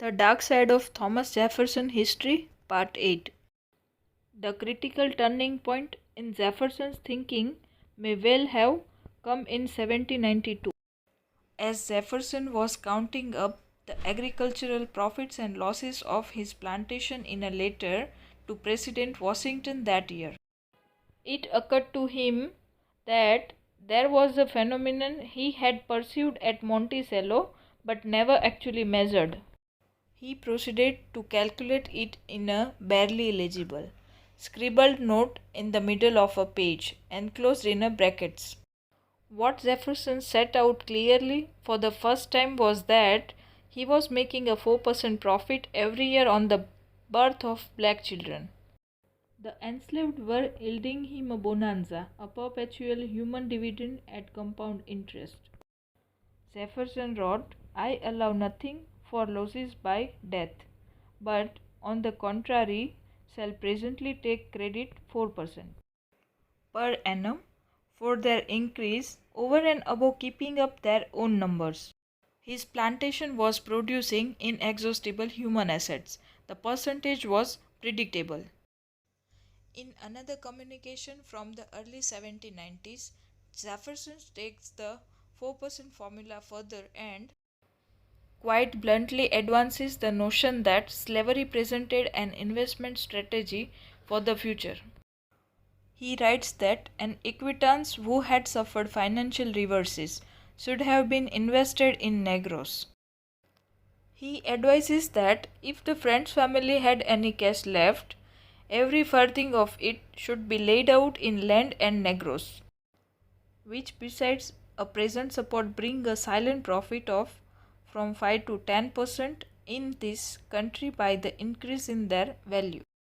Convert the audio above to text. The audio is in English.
The Dark Side of Thomas Jefferson History, Part 8. The critical turning point in Jefferson's thinking may well have come in 1792, as Jefferson was counting up the agricultural profits and losses of his plantation in a letter to President Washington that year. It occurred to him that there was a phenomenon he had pursued at Monticello but never actually measured. He proceeded to calculate it in a barely legible, scribbled note in the middle of a page, enclosed in a brackets. What Jefferson set out clearly for the first time was that he was making a 4% profit every year on the birth of black children. The enslaved were yielding him a bonanza, a perpetual human dividend at compound interest. Jefferson wrote, "I allow nothing for losses by death, but on the contrary shall presently take credit 4% per annum for their increase over and above keeping up their own numbers." His plantation was producing inexhaustible human assets. The percentage was predictable. In another communication from the early 1790s, Jefferson takes the 4% formula further and quite bluntly advances the notion that slavery presented an investment strategy for the future. He writes that an equitans who had suffered financial reverses should have been invested in Negroes. He advises that if the Friend's family had any cash left, every farthing of it should be laid out in land and Negroes, which besides a present support bring a silent profit of from 5 to 10% in this country by the increase in their value.